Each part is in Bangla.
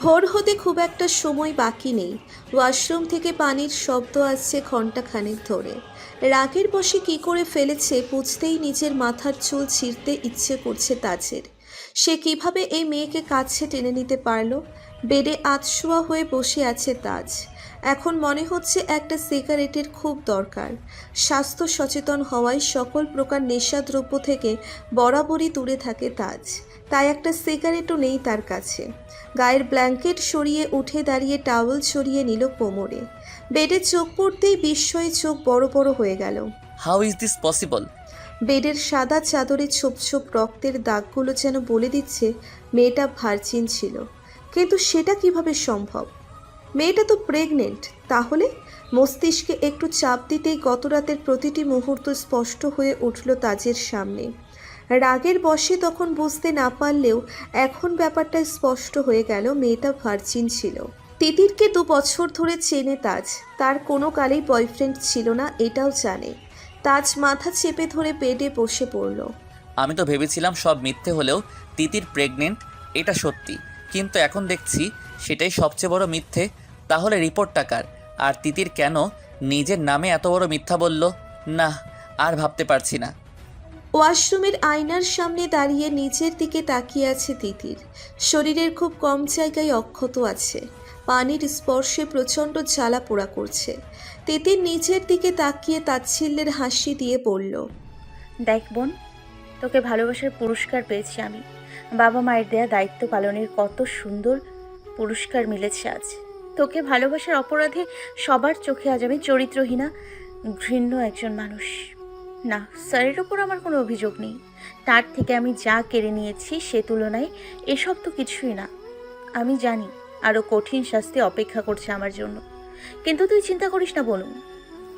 ভোর হতে খুব একটা সময় বাকি নেই। ওয়াশরুম থেকে পানির শব্দ আসছে ঘণ্টাখানেক ধরে। রাগের বশে কী করে ফেলেছে বুঝতেই নিজের মাথার চুল ছিঁড়তে ইচ্ছে করছে তাজের। সে কিভাবে এই মেয়েকে কাছে টেনে নিতে পারল। বেডে আধশোয়া হয়ে বসে আছে তাজ। এখন মনে হচ্ছে একটা সিগারেটের খুব দরকার। স্বাস্থ্য সচেতন হওয়ায় সকল প্রকার নেশাদ্রব্য থেকে বরাবরই দূরে থাকে তাজ। তাই একটা সিগারেটও নেই তার কাছে। গায়ের ব্ল্যাঙ্কেট সরিয়ে উঠে দাঁড়িয়ে টাওয়েল ছড়িয়ে নিল কোমরে। বেডে চোখ পড়তেই বিস্ময়ে চোখ বড় বড় হয়ে গেল। How is this possible? বেডের সাদা চাদরে ছোপ ছোপ রক্তের দাগগুলো যেন বলে দিচ্ছে মেয়েটা ভার্জিন ছিল। কিন্তু সেটা কিভাবে সম্ভব? মেয়েটা তো প্রেগনেন্ট। তাহলে মস্তিষ্কে একটু চাপ দিতেই গত রাতের প্রতিটি মুহূর্ত স্পষ্ট হয়ে উঠল তাজের সামনে। রাগের বশে তখন বুঝতে না পারলেও এখন ব্যাপারটা স্পষ্ট হয়ে গেল, মেয়েটা ভার্জিন ছিল। তিতিরকে 2 বছর ধরে চেনে তাজ। তার কোনো কালেই বয়ফ্রেন্ড ছিল না, এটাও জানে। তাজ মাথা চেপে ধরে বেডে বসে পড়ল। আমি তো ভেবেছিলাম সব মিথ্যে হলেও তিতির প্রেগনেন্ট এটা সত্যি, কিন্তু এখন দেখছি সেটাই সবচেয়ে বড় মিথ্যে। তাহলে রিপোর্টটা কার? আর তিতির কেন নিজের নামে এত বড় মিথ্যা বলল? না, আর ভাবতে পারছি না। ওয়াশরুমের আয়নার সামনে দাঁড়িয়ে নিচের দিকে তাকিয়ে আছে তিতির। শরীরের খুব কম জায়গায় অক্ষত আছে। পানির স্পর্শে প্রচণ্ড জ্বালা পোড়া করছে। তিতির নিচের দিকে তাকিয়ে তাচ্ছিল্যের হাসি দিয়ে বলল, দেখ বোন, তোকে ভালোবাসার পুরস্কার পেয়েছি আমি। বাবা মায়ের দেয়া দায়িত্ব পালনের কত সুন্দর পুরস্কার মিলেছে আজ। তোকে ভালোবাসার অপরাধে সবার চোখে আজ আমি চরিত্রহীনা, ঘৃণ্য একজন মানুষ। না, স্যারের ওপর আমার কোনো অভিযোগ নেই। তার থেকে আমি যা কেড়ে নিয়েছি সে তুলনায় এসব তো কিছুই না। আমি জানি আরও কঠিন শাস্তি অপেক্ষা করছে আমার জন্য, কিন্তু তুই চিন্তা করিস না বলুন।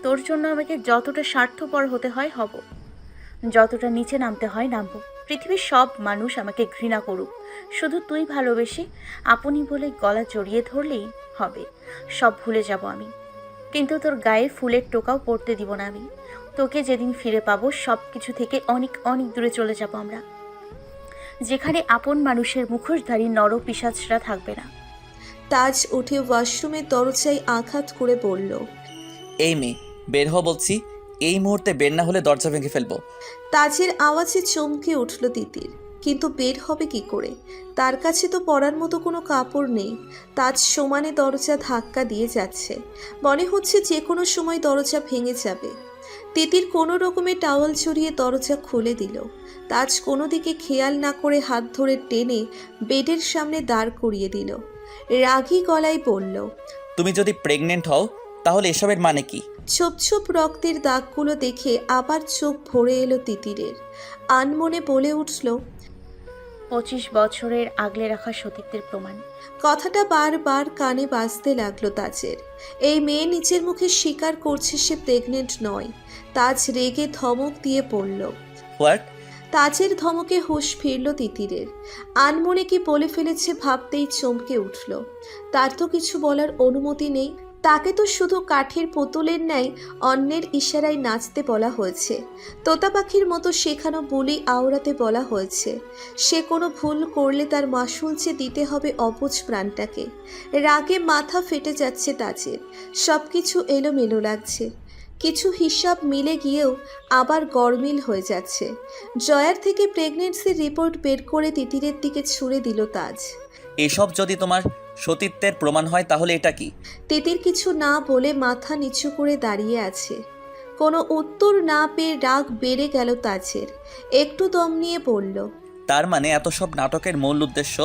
তোর জন্য আমাকে যতটা স্বার্থপর হতে হয় হব, যতটা নিচে নামতে হয় নামবো। পৃথিবীর সব মানুষ আমাকে ঘৃণা করুক, শুধু তুই ভালোবেসে আপনি বলে গলা জড়িয়ে ধরলেই হবে। সব ভুলে যাব আমি, কিন্তু তোর গায়ে ফুলের টোকাও পড়তে দিব না আমি। তোকে যেদিন ফিরে পাবো সব কিছু থেকে অনেক অনেক দূরে চলে যাব আমরা, যেখানে আপন মানুষের মুখোশধারী নরপিশাচরা থাকবে না। তাজ উঠে ওয়াশরুমের দরজায় আঘাত করে বলল, এই মেয়ে, বের হ বলছি। এই মুহূর্তে বের না হলে দরজা ভেঙে ফেলবো। তাজের আওয়াজে চমকে উঠল তিতির। কিন্তু বের হবে কি করে? তার কাছে তো পরার মতো কোনো কাপড় নেই। তাজ সমানে দরজা ধাক্কা দিয়ে যাচ্ছে। মনে হচ্ছে যে কোনো সময় দরজা ভেঙে যাবে। তিতির কোনো রকমে টাওয়াল ছড়িয়ে দরজা খুলে দিল। তাজ কোনো দিকে খেয়াল না করে হাত ধরে টেনে বেডের সামনে দাঁড় করিয়ে দিল। রাগী গলায় বলল, তুমি যদি প্রেগনেন্ট হও তাহলে এসবের মানে কি? ছোপ ছোপ রক্তের দাগগুলো দেখে আবার চোখ ভরে এলো তিতিরের। আনমনে বলে উঠল, 25 বছরের আগলে রাখা সতীত্বের প্রমাণ। কথাটা বারবার কানে বাজতে লাগলো তাজের। এই মেয়ে নিচের মুখে স্বীকার করছে সে প্রেগনেন্ট নয়। তাজ রেগে ধমক দিয়ে পড়ল। হোয়াট? তাজের ধমকে হুঁশ ফিরল তিতিরের। আনমনে কি বলে ফেলেছে ভাবতেই চমকে উঠল। তার তো কিছু বলার অনুমতি নেই। তাকে তো শুধু কাঠের পুতুলের ন্যায় অন্যের ইশারায় নাচতে বলা হয়েছে। তোতা পাখির মতো শেখানো বুলি আওড়াতে বলা হয়েছে। সে কোনো ভুল করলে তার মাসুল যে দিতে হবে অবুঝ প্রাণটাকে। রাগে মাথা ফেটে যাচ্ছে তাজের। সব কিছু এলোমেলো লাগছে। কিছু হিসাব মিলে গিয়েও আবার গরমিল হয়ে যাচ্ছে। জয়ার থেকে প্রেগনেন্সির রিপোর্ট বের করে তিতিরের দিকে ছুঁড়ে দিল তাজ। এসব যদি তোমার সতীত্বের প্রমাণ হয় তাহলে এটা কি? তিতির কিছু না বলে মাথা নিচু করে দাঁড়িয়ে আছে। কোনো উত্তর না পেয়ে রাগ বেড়ে গেল তাজের। একটু দম নিয়ে বলল, তার মানে এত সব নাটকের মূল উদ্দেশ্য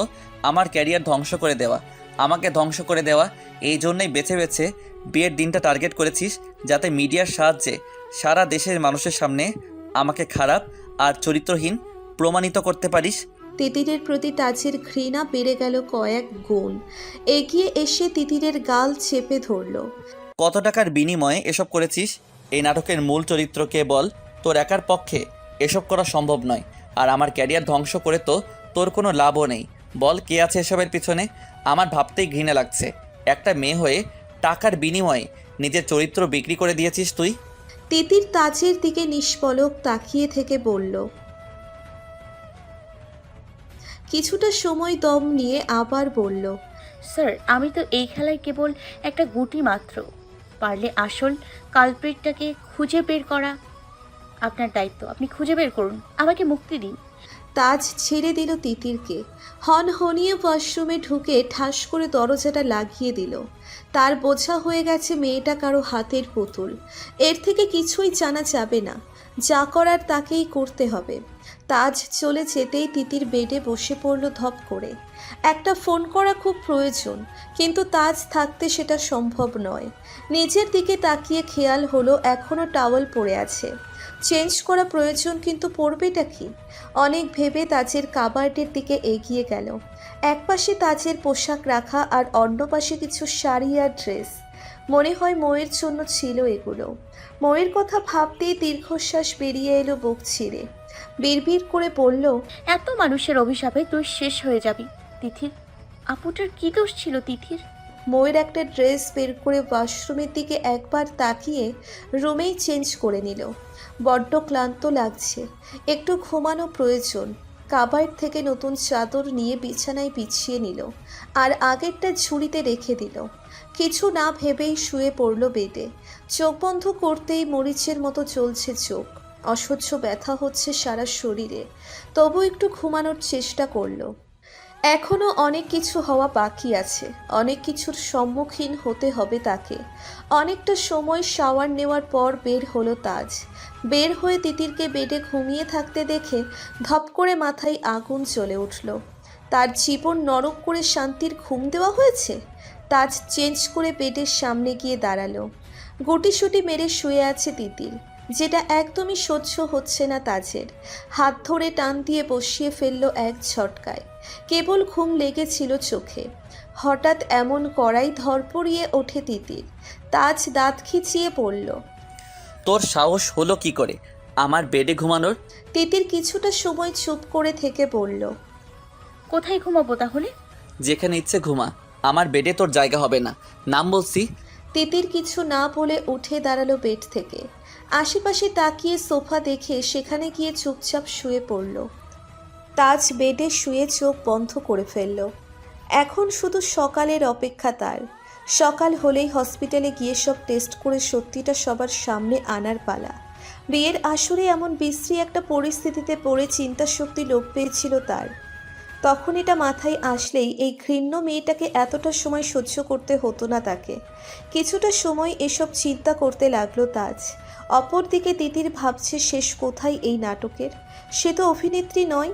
আমার ক্যারিয়ার ধ্বংস করে দেওয়া, আমাকে ধ্বংস করে দেওয়া। এই জন্যই বেছে বেছে বিয়ের দিনটা টার্গেট করেছিস, যাতে মিডিয়ার সাহায্যে সারা দেশের মানুষের সামনে আমাকে খারাপ আর চরিত্রহীন প্রমাণিত করতে পারিস। তিতিরের প্রতি তাজের ঘৃণা বেড়ে গেল কয়েক গুণ। এগিয়ে এসে তিতিরের গাল চেপে ধরল। কত টাকার বিনিময়ে এসব করেছিস? এই নাটকের মূল চরিত্রকে বল। তোর একার পক্ষে এসব করা সম্ভব নয়, আর আমার ক্যারিয়ার ধ্বংস করে তো তোর কোনো লাভও নেই। বল কে আছে এসবের পিছনে? আমার ভাবতেই ঘৃণা লাগছে। একটা মেয়ে হয়ে টাকার বিনিময়ে নিজের চরিত্র বিক্রি করে দিয়েছিস তুই। তিতির তাজের দিকে নিষ্পলক তাকিয়ে থেকে বলল। কিছুটা সময় দম নিয়ে আবার বলল, স্যার, আমি তো এই খেলায় কেবল একটা গুটি মাত্র। পারলে আসল কালপ্রিটটাকে খুঁজে বের করা আপনার দায়িত্ব। আপনি খুঁজে বের করুন, আমাকে মুক্তি দিন। তাজ ছেড়ে দিল তিতিরকে। হনহনিয়ে ওয়াশরুমে ঢুকে ঠাস করে দরজাটা লাগিয়ে দিল। তার বোঝা হয়ে গেছে মেয়েটা কারো হাতের পুতুল। এর থেকে কিছুই জানা যাবে না, যা করার তাকেই করতে হবে। তাজ চলে যেতেই তিতির বেডে বসে পড়ল ধপ করে। একটা ফোন করা খুব প্রয়োজন, কিন্তু তাজ থাকতে সেটা সম্ভব নয়। নিজের দিকে তাকিয়ে খেয়াল হলো এখনও টাওয়েল পড়ে আছে। চেঞ্জ করা প্রয়োজন, কিন্তু পড়বেটা কি? অনেক ভেবে তাজের কাবার্ডের দিকে এগিয়ে গেল। একপাশে তাজের পোশাক রাখা আর অন্য পাশে কিছু শাড়ি আর ড্রেস। মনে হয় ময়ের জন্য ছিল এগুলো। ময়ের কথা ভাবতেই দীর্ঘশ্বাস বেরিয়ে এলো বুক ছিঁড়ে। বিড়বিড় করে বলল, এত মানুষের অভিশাপে তুই শেষ হয়ে যাবি। তিথির আপুটার কি দোষ ছিল তিথির? ময়ের একটা ড্রেস বের করে ওয়াশরুমের দিকে একবার তাকিয়ে রুমেই চেঞ্জ করে নিল। বড্ড ক্লান্ত লাগছে, একটু ঘুমানো প্রয়োজন। কাবার্ড থেকে নতুন চাদর নিয়ে বিছানায় বিছিয়ে নিল আর আগেরটা ঝুড়িতে রেখে দিল। কিছু না ভেবেই শুয়ে পড়ল বেডে। চোখ বন্ধ করতেই মরিচের মতো চলছে চোখ। অসহ্য ব্যথা হচ্ছে সারা শরীরে, তবু একটু ঘুমানোর চেষ্টা করলো। এখনও অনেক কিছু হওয়া বাকি আছে, অনেক কিছুর সম্মুখীন হতে হবে তাকে। অনেকটা সময় শাওয়ার নেওয়ার পর বের হলো তাজ। বের হয়ে তিতিরকে বেডে ঘুমিয়ে থাকতে দেখে ধপ করে মাথায় আগুন জ্বলে উঠল। তার জীবন নরক করে শান্তির ঘুম দেওয়া হয়েছে। তাজ চেঞ্জ করে বেডের সামনে গিয়ে দাঁড়ালো। গুটিসুটি মেরে শুয়ে আছে তিতির, যেটা একদমই সহ্য হচ্ছে না তাজের। হাত ধরে টান দিয়ে বসিয়ে ফেলল এক ঝটকায়। কেবল ঘুম লেগেছিল চোখে। হঠাৎ এমন করাই ধরপড়িয়ে ওঠে তিতির। তাজ দাঁত খিচিয়ে পড়ল। তোর সাহস হলো কি করে আমার বেডে ঘুমানোর? তিতির কিছুটা সময় চুপ করে থেকে বলল, কোথায় ঘুমাবো তাহলে? যেখানে ইচ্ছে ঘুমা, আমার বেডে তোর জায়গা হবে না, নাম বলছি। তিতির কিছু না বলে উঠে দাঁড়ালো বেড থেকে। আশেপাশে তাকিয়ে সোফা দেখে সেখানে গিয়ে চুপচাপ শুয়ে পড়ল। তাজ বেডে শুয়ে চোখ বন্ধ করে ফেলল। এখন শুধু সকালের অপেক্ষা তার। সকাল হলেই হসপিটালে গিয়ে সব টেস্ট করে সত্যিটা সবার সামনে আনার পালা। বিয়ের আসরে এমন বিশ্রী একটা পরিস্থিতিতে পড়ে চিন্তাশক্তি লোপ পেয়েছিল তার। তখন এটা মাথায় আসলেই এই ঘৃণ্য মেয়েটাকে এতটা সময় সহ্য করতে হতো না তাকে। কিছুটা সময় এসব চিন্তা করতে লাগলো তাজ। অপরদিকে তিতির ভাবছে শেষ কোথায় এই নাটকের। সে তো অভিনেত্রী নয়,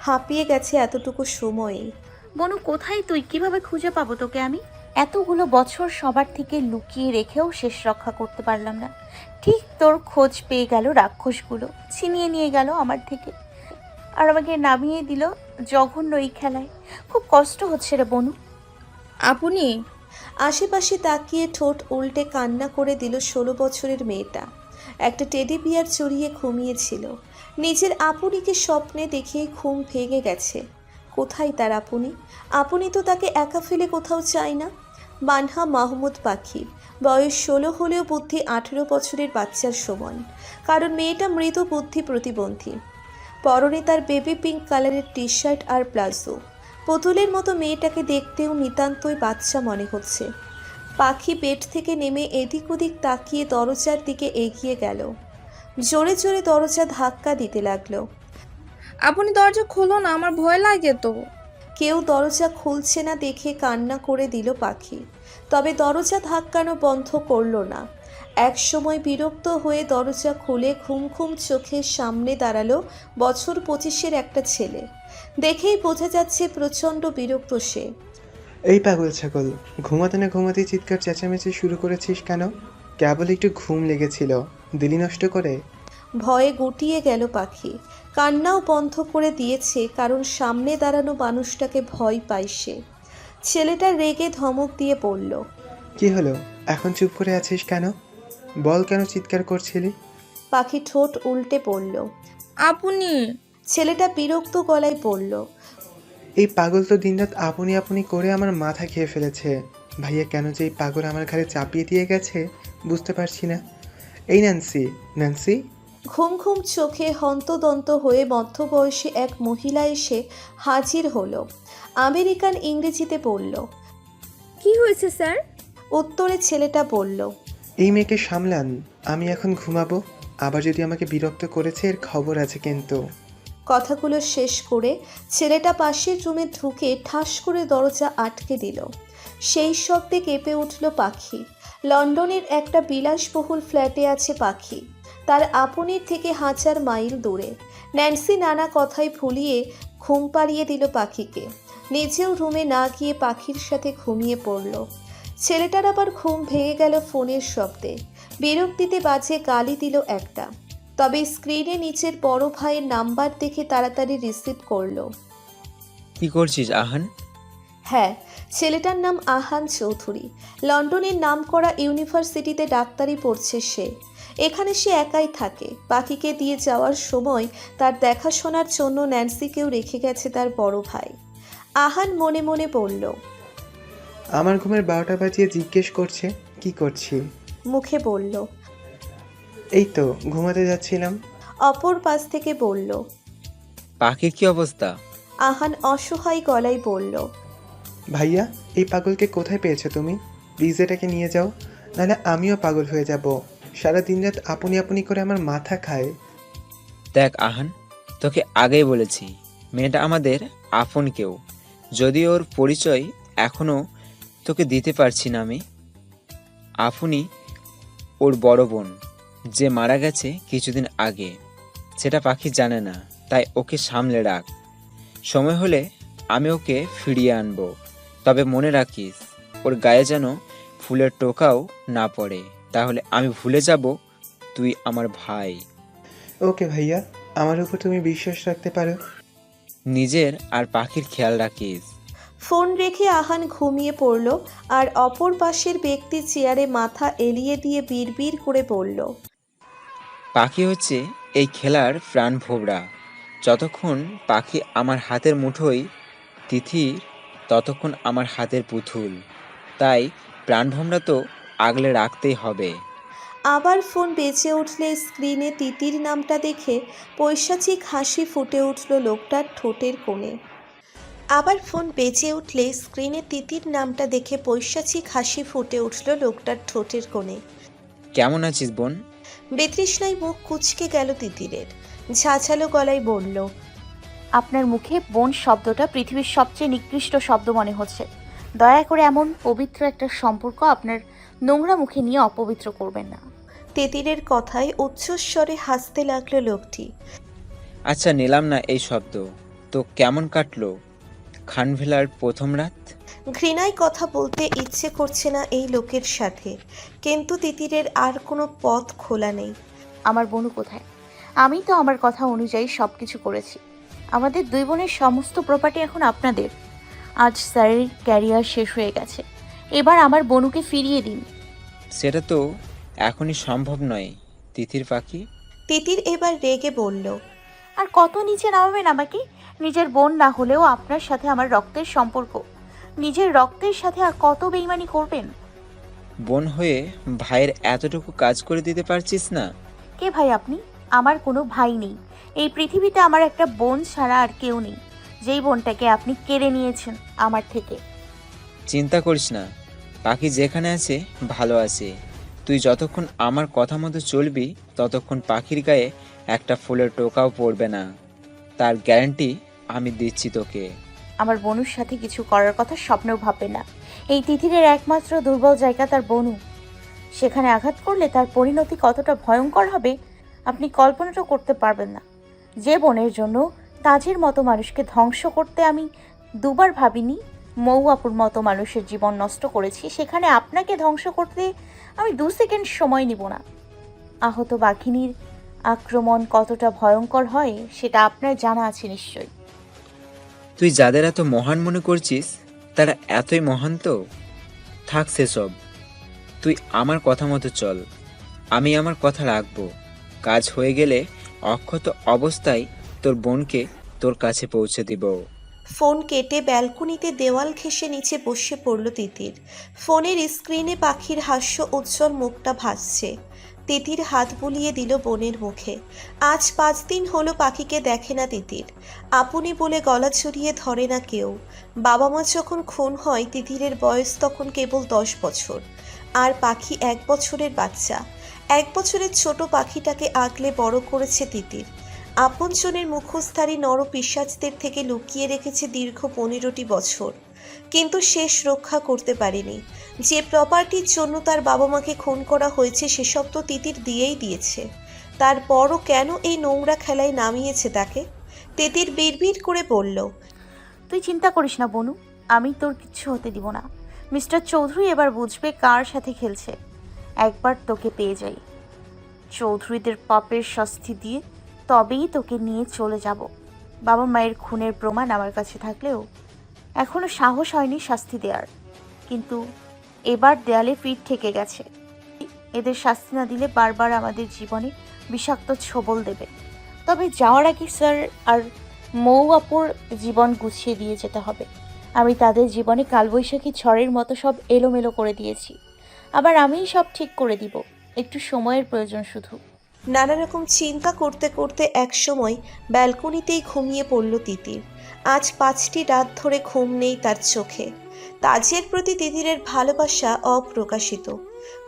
হাঁপিয়ে গেছে এতটুকু সময়ে। বনু, কোথায় তুই? কিভাবে খুঁজে পাবো তোকে আমি? এতগুলো বছর সবার থেকে লুকিয়ে রেখেও শেষ রক্ষা করতে পারলাম না। ঠিক তোর খোঁজ পেয়ে গেল রাক্ষসগুলো, ছিনিয়ে নিয়ে গেল আমার থেকে, আর আমাকে নামিয়ে দিল জঘন্য এই খেলায়। খুব কষ্ট হচ্ছে রে বনু। আপনি? আশেপাশে তাকিয়ে ঠোঁট উল্টে কান্না করে দিল 16 বছরের মেয়েটা। একটা টেডি বিয়ার চড়িয়ে ঘুমিয়েছিল। নিজের আপুনিকে স্বপ্নে দেখে ঘুম ভেঙে গেছে। কোথায় তার আপনি? আপনি তো তাকে একা ফেলে কোথাও চায় না। বানহা মাহমুদ পাখি, বয়স 16 হলেও বুদ্ধি 18 বছরের বাচ্চার সমান, কারণ মেয়েটা মৃত বুদ্ধি প্রতিবন্ধী। পরনে তার বেবি পিঙ্ক কালারের টি শার্ট আর প্লাজো। পুতুলের মতো মেয়েটাকে দেখতেও নিতান্তই বাচ্চা মনে হচ্ছে। পাখি বেড থেকে নেমে এদিক ওদিক তাকিয়ে দরজার দিকে এগিয়ে গেল। জোরে জোরে দরজা ধাক্কা দিতে লাগলো। আপনি দরজা খোলো না, আমার ভয় লাগে তো। কেউ দরজা খুলছে না দেখে কান্না করে দিল পাখি, তবে দরজা ধাক্কানো বন্ধ করলো না। এক সময় বিরক্ত হয়ে দরজা খুলে ঘুম ঘুম চোখের সামনে দাঁড়ালো বছর 25-এর একটা ছেলে। দেখেই বোঝা যাচ্ছে প্রচণ্ড বিরক্ত সে। এই পাগল ছাগল, ঘুমাতে না ঘুমাতেই চিৎকার চেঁচামেচি শুরু করেছিস কেন? কেবল একটু ঘুম লেগেছিল, দিলি নষ্ট করে? ভয়ে গুটিয়ে গেল পাখি। কান্নাও বন্ধ করে দিয়েছে, কারণ সামনে দাঁড়ানো মানুষটাকে ভয় পায় সে। ছেলেটা রেগে ধমক দিয়ে বলল, কি হলো, এখন চুপ করে আছিস কেন? বল, কেন চিৎকার করছিলি? পাখি ঠোঁট উল্টে পড়ল। আপনি? ছেলেটা বিরক্ত গলায় বলল, এই পাগল তো দিনরাত আপনি আপনি করে আমার মাথা খেয়ে ফেলেছে। ভাইয়া কেন যে এই পাগল আমার ঘাড়ে চাপিয়ে দিয়ে গেছে বুঝতে পারছি না। এই ন্যান্সি, ন্যান্সি। ঘুম ঘুম চোখে হন্তদন্ত হয়ে মধ্যবয়সী এক মহিলা এসে হাজির হলো। আমেরিকান ইংরেজিতে বলল, কি হয়েছে স্যার? উত্তরে ছেলেটা বলল, এই মেয়েকে সামলান, আমি এখন ঘুমাবো। আবার যদি আমাকে বিরক্ত করেছে এর খবর আছে কিন্তু। কথাগুলো শেষ করে ছেলেটা পাশের রুমে ঢুকে ঠাস করে দরজা আটকে দিল। সেই শব্দে কেঁপে উঠল পাখি। লন্ডনের একটা বিলাসবহুল ফ্ল্যাটে আছে পাখি, তার আপনের থেকে 1000 মাইল দূরে। ন্যান্সি নানা কথায় ভুলিয়ে ঘুম পাড়িয়ে দিল পাখিকে। নিজেও রুমে না গিয়ে পাখির সাথে ঘুমিয়ে পড়ল। ছেলেটার আবার ঘুম ভেঙে গেল ফোনের শব্দে। বিরক্তিতে বাজে গালি দিল একটা, তবে স্ক্রিনে নিচের বড় ভাইয়ের নাম্বার দেখে তাড়াতাড়ি রিসিভ করলো। কি করছিস আহান? হ্যাঁ, ছেলেটার নাম আহান চৌধুরী। লন্ডনের নামকরা ইউনিভার্সিটিতে ডাক্তারি পড়ছে সে। এখানে সে একাই থাকে। পাখিকে দিয়ে যাওয়ার সময় তার দেখাশোনার জন্য ন্যান্সিকেও রেখে গেছে তার বড় ভাই। আহান মনে মনে বলল, আমার ঘুমের 12টা বাজিয়ে জিজ্ঞেস করছে কি করছি। মুখে বলল, এই তো ঘুমাতে যাচ্ছিলাম। অপর পাশ থেকে বলল। পাখির কি অবস্থা? আহান অসহায় গলায় বলল, ভাইয়া, এই পাগলকে কোথায় পেয়েছো তুমি? প্লিজ এটাকে নিয়ে যাও, নাহলে আমিও পাগল হয়ে যাব। সারা দিন রাত আপনি আপনি করে আমার মাথা খায়। দেখ আহান, তোকে আগেই বলেছি মেয়েটা আমাদের আপন কেউ। যদি ওর পরিচয় এখনো তোকে দিতে পারছি না আমি। আপনি ওর বড় বোন, যে মারা গেছে কিছুদিন আগে। সেটা পাখি জানে না, তাই ওকে সামলে রাখ। সময় হলে আমি ওকে ফিরিয়ে আনবো। তবে মনে রাখিস, ওর গায়ে যেন ফুলের টোকাও না পড়ে, তাহলে আমি ভুলে যাব তুই আমার ভাই। ওকে ভাইয়া, আমার উপর তুমি বিশ্বাস রাখতে পারো। নিজের আর পাখির খেয়াল রাখিস। ফোন রেখে আহান ঘুমিয়ে পড়ল। আর অপর পাশের ব্যক্তি চেয়ারে মাথা এলিয়ে দিয়ে বিড়বিড় করে বলল, পাখি হচ্ছে এই খেলার প্রাণ ভোবরা। যতক্ষণ পাখি আমার হাতের মুঠোয়, তিথি ততক্ষণ আমার হাতের পুতুল। তাই প্রাণভোমরা তো আগলে রাখতেই হবে। আবার ফোন বেজে উঠলে স্ক্রিনে তিতির নামটা দেখে পৈশাচিক হাসি ফুটে উঠল লোকটার ঠোঁটের কোণে। আবার ফোন বেজে উঠলে স্ক্রিনে তিতির নামটা দেখে পৈশাচিক হাসি ফুটে উঠল লোকটার ঠোঁটের কোণে। কেমন আছিস বোন? বেতৃষ্ণায় মুখ কুঁচকে গেল তিতিরের। ঝাঁঝালো গলায় বলল, আপনার মুখে বোন শব্দটা পৃথিবীর সবচেয়ে নিকৃষ্ট শব্দ মনে হচ্ছে। দয়া করে এমন পবিত্র একটা সম্পর্ক আপনার নোংরা মুখে নিয়ে অপবিত্র করবেন না। তিতিরের কথায় উচ্চস্বরে হাসতে লাগলো লোকটি। আচ্ছা, নিলাম না এই শব্দ। তো কেমন কাটলো খানভেলার প্রথম রাত? ঘৃণায় কথা বলতে ইচ্ছে করছে না এই লোকের সাথে, কিন্তু তিতিরের আর কোনো পথ খোলা নেই। আমার বোনু কোথায়? আমি তো আমার কথা অনুযায়ী সব কিছু করেছি। আমাদের দুই বোনের সমস্ত প্রপার্টি এখন আপনাদের। আজ স্যারের ক্যারিয়ার শেষ হয়ে গেছে, এবার আমার বোনুকে ফিরিয়ে দিন। সেটা তো এখনই সম্ভব নয় তিথির পাখি। তিতির এবার রেগে বলল, আর কত নিচে নামাবেন আমাকে? নিজের বোন না হলেও আপনার সাথে আমার রক্তের সম্পর্ক। নিজের রক্তের সাথে আর কত বেইমানি করবেন? বোন হয়ে ভাইয়ের এতটুকু কাজ করে দিতে পারছিস না? কে ভাই আপনি? আমার কোনো ভাই নেই। এই পৃথিবীতে আমার একটা বোন ছাড়া আর কেউ নেই, যেই বোনটাকে আপনি কেড়ে নিয়েছেন আমার থেকে। চিন্তা করিস না, পাখি যেখানে আছে ভালো আছে। তুই যতক্ষণ আমার কথা মতো চলবি ততক্ষণ পাখির গায়ে একটা ফুলের টোকাও পড়বে না। তার গ্যারান্টি আমি দিচ্ছি তোকে। আমার বনুর সাথে কিছু করার কথা স্বপ্নেও ভাববে না। এই তিথিরের একমাত্র দুর্বল জায়গা তার বনু। সেখানে আঘাত করলে তার পরিণতি কতটা ভয়ঙ্কর হবে আপনি কল্পনাটাও করতে পারবেন না। যে বোনের জন্য তাজের মতো মানুষকে ধ্বংস করতে আমি দুবার ভাবিনি, মৌ আপুর মতো মানুষের জীবন নষ্ট করেছি, সেখানে আপনাকে ধ্বংস করতে আমি 2 সেকেন্ড সময় নিব না। আহত বাঘিনীর আক্রমণ কতটা ভয়ঙ্কর হয় সেটা আপনার জানা আছে নিশ্চয়ই। তুই যাদের এত মহান মনে করছিস তারা এতই মহান তো? থাক সেসব। তুই আমার কথা মতো চল, আমি আমার কথা রাখবো। কাজ হয়ে গেলে অক্ষত অবস্থায় তোর বোনকে তোর কাছে পৌঁছে দিব। ফোন কেটে ব্যালকনিতে দেওয়াল ঘেঁষে নিচে বসে পড়ল তিতির। ফোনের স্ক্রিনে পাখির হাস্য উজ্জ্বল মুখটা ভাসছে। তিতির হাত বুলিয়ে দিল বোনের মুখে। আজ 5 দিন হলো পাখিকে দেখে না তিতির। আপনি বলে গলা ছড়িয়ে ধরে না কেউ। বাবা মা যখন খুন হয় তিতিরের বয়স তখন কেবল 10 বছর, আর পাখি 1 বছরের বাচ্চা। 1 বছরের ছোট পাখিটাকে আগলে বড় করেছে তিতির। আপনজনের মুখোশধারী নরপিশাচদের থেকে লুকিয়ে রেখেছে দীর্ঘ 15টি বছর, কিন্তু শেষ রক্ষা করতে পারেনি। যে প্রপার্টির জন্য তার বাবা মাকে খুন করা হয়েছে সেসব তো তিতির দিয়েই দিয়েছে। তারপরও কেন এই নোংরা খেলায় নামিয়েছে তাকে? তিতির বিড়বিড় করে বলল, তুই চিন্তা করিস না বনু, আমি তোর কিচ্ছু হতে দিব না। মিস্টার চৌধুরী এবার বুঝবে কার সাথে খেলছে। একবার তোকে পেয়ে যাই, চৌধুরীদের পাপের শাস্তি দিয়ে তবেই তোকে নিয়ে চলে যাব। বাবা মায়ের খুনের প্রমাণ আমার কাছে থাকলেও এখনো সাহস হয়নি শাস্তি দেওয়ার, কিন্তু এবার দেয়ালে পিঠ ঠেকে গেছে। এদের শাস্তি না দিলে বারবার আমাদের জীবনে বিষাক্ত ছোবল দেবে। তবে যাওয়ার আগে স্যার আর মৌ আপুর জীবন গুছিয়ে দিয়ে যেতে হবে। আমি তাদের জীবনে কালবৈশাখী ঝড়ের মতো সব এলোমেলো করে দিয়েছি, আবার আমিই সব ঠিক করে দিব। একটু সময়ের প্রয়োজন শুধু। নানা রকম চিন্তা করতে করতে একসময় ব্যালকনিতেই ঘুমিয়ে পড়ল তিতির। আজ 5টি রাত ধরে ঘুম নেই তার চোখে। তাজের প্রতি তিতিরের ভালোবাসা অপ্রকাশিত।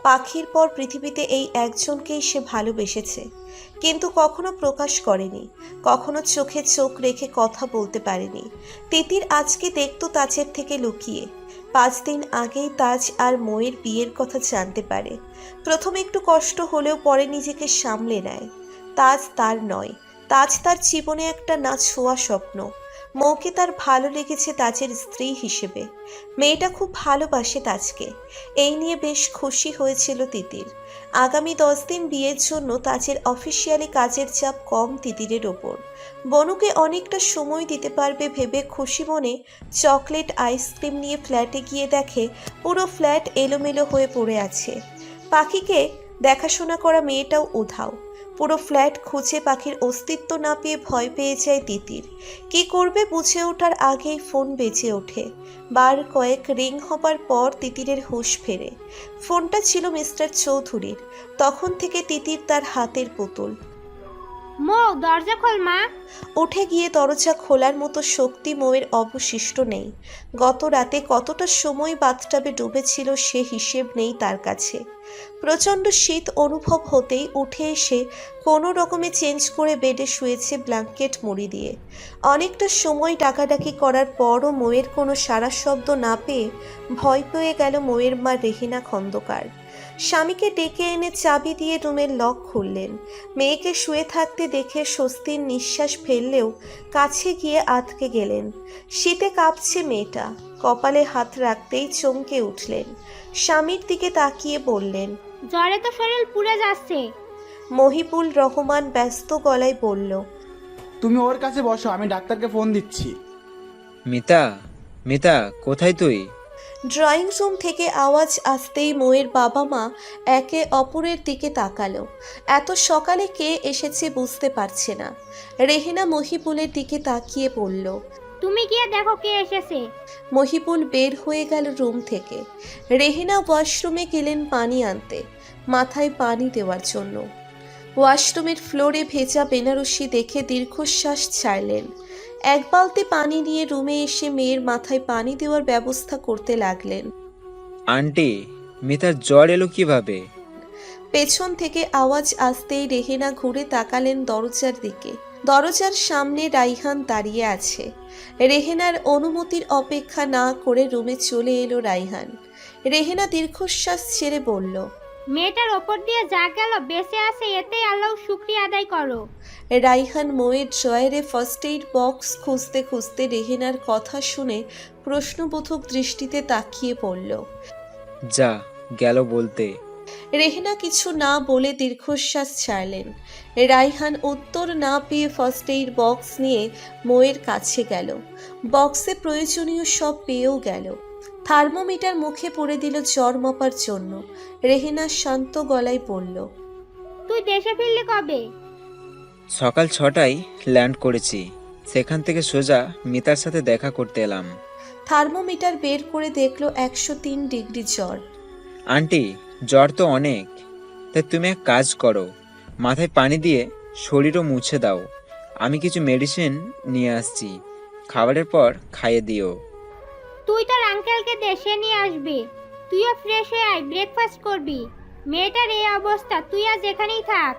পাখির পর পৃথিবীতে এই একজনকেই সে ভালোবেসেছে, কিন্তু কখনো প্রকাশ করেনি, কখনো চোখে চোখ রেখে কথা বলতে পারেনি। তিতির আজকে দেখত তাজের থেকে লুকিয়ে। 5 দিন আগেই তাজ আর ময়ের বিয়ের কথা জানতে পারে। প্রথমে একটু কষ্ট হলেও পরে নিজেকে সামলে নেয়। তাজ তার নয়, তাজ তার জীবনে একটা না ছোঁয়া স্বপ্ন। মৌকে তার ভালো লেগেছে তাজের স্ত্রী হিসেবে। মেয়েটা খুব ভালোবাসে তাজকে, এই নিয়ে বেশ খুশি হয়েছিল তিতির। আগামী 10 দিন বিয়ের জন্য তাজের অফিসিয়ালি কাজের চাপ কম তিতিরের ওপর। বনুকে অনেকটা সময় দিতে পারবে ভেবে খুশি মনে চকলেট আইসক্রিম নিয়ে ফ্ল্যাটে গিয়ে দেখে পুরো ফ্ল্যাট এলোমেলো হয়ে পড়ে আছে। পাখিকে দেখাশোনা করা মেয়েটাও উধাও। পুরো ফ্ল্যাট খুঁজে পাখির অস্তিত্ব না পেয়ে ভয় পেয়ে যায় তিতির। কি করবে বুঝে ওঠার আগেই ফোন বেজে ওঠে। বার কয়েক রিং হবার পর তিতিরের হুঁশ ফেরে। ফোনটা ছিল মিস্টার চৌধুরীর। তখন থেকে তিতির তার হাতের পুতুল। মৌ, দরজা খোল মা। উঠে গিয়ে দরজা খোলার মতো শক্তি মৌয়ের অবশিষ্ট নেই। গত রাতে কতটা সময় বাথটাবে ডুবেছিল সে হিসেব নেই তার কাছে। প্রচণ্ড শীত অনুভব হতেই উঠে এসে কোনো রকমে চেঞ্জ করে বেডে শুয়েছে ব্ল্যাঙ্কেট মুড়ি দিয়ে। অনেকটা সময় ডাকাডাকি করার পরও মৌয়ের কোনো সাড়া শব্দ না পেয়ে ভয় পেয়ে গেল মৌয়ের মা রেহিনা খন্দকার। স্বামীকে ডেকে এনে চাবি দিয়ে রুমের লক খুললেন। মেয়েকে শুয়ে থাকতে দেখে স্বস্তির নিঃশ্বাস ফেললেও কাছে গিয়ে আটকে গেলেন। শীতে কাঁপছে মেয়েটা। কপালে হাত রাখতেই চমকে উঠলেন। স্বামীর দিকে তাকিয়ে বললেন, জ্বরে তো শরীর পুড়ে যাচ্ছে। মহিবুল রহমান ব্যস্ত গলায় বলল, তুমি ওর কাছে বসো, আমি ডাক্তারকে ফোন দিচ্ছি। মিতা, মিতা কোথায় তুই? ড্রয়িং রুম থেকে আওয়াজ আসতেই ময়ের বাবা মা একে অপরের দিকে তাকালো। এত সকালে কে এসেছে বুঝতে পারছে না। রেহিনা মহিবুলের দিকে তাকিয়ে বলল, তুমি গিয়ে দেখো কে এসেছে। মহিবুল বের হয়ে গেল রুম থেকে। রেহিনা ওয়াশরুমে গেলেন পানি আনতে, মাথায় পানি দেওয়ার জন্য। ওয়াশরুমের ফ্লোরে ভেজা বেনারসি দেখে দীর্ঘশ্বাস ছাড়লেন। 1 বালতি পানি নিয়ে রুমে এসে মেয়ের মাথায় পানি দেওয়ার ব্যবস্থা করতে লাগলেন। আন্টি, মিতার জ্বর এলো কিভাবে? পেছন থেকে আওয়াজ আসতেই রেহেনা ঘুরে তাকালেন দরজার দিকে। দরজার সামনে রাইহান দাঁড়িয়ে আছে। রেহেনার অনুমতির অপেক্ষা না করে রুমে চলে এলো রাইহান। রেহেনা দীর্ঘশ্বাস ছেড়ে বলল, মেয়েটার ওপর দিয়ে যা গেল বেঁচে আছে, এতেই আল্লাহ শুকরিয়া আদায় করো। রাইহান মোয়ের ড্রয়ারে ফার্স্ট এইড বক্স খুঁজতে খুঁজতে রেহেনার কথা শুনে প্রশ্নবোধক দৃষ্টিতে তাকিয়ে পড়ল। যা গেল বলতে। রেহেনা কিছু না বলে দীর্ঘশ্বাস ছাড়লেন। রাইহান উত্তর না পেয়ে ফার্স্ট এইড বক্স নিয়ে মোয়ের কাছে গেল। বক্সে প্রয়োজনীয় সব পেয়েও গেল। থার্মোমিটার মুখে পড়ে দিল জ্বর মাপার জন্য। রেহেনা শান্ত গলায় বলল, তুই দেশে ফিরলি কবে? সকাল 6টায় ল্যান্ড করেছি, সেখান থেকে সোজা মিতার সাথে দেখা করতে এলাম। থার্মোমিটার বের করে দেখলো 103 ডিগ্রি জ্বর। আন্টি, জ্বর তো অনেক, তাই তুমি এক কাজ করো, মাথায় পানি দিয়ে শরীরও মুছে দাও। আমি কিছু মেডিসিন নিয়ে আসছি, খাবারের পর খাইয়ে দিও। তুই তোর আঙ্কেলকে দেশে নিয়ে আসবি। তুইও ফ্রেশ হয়ে আয়, ব্রেকফাস্ট করবি। মেয়েটার এই অবস্থা, তুই আজ এখানেই থাক।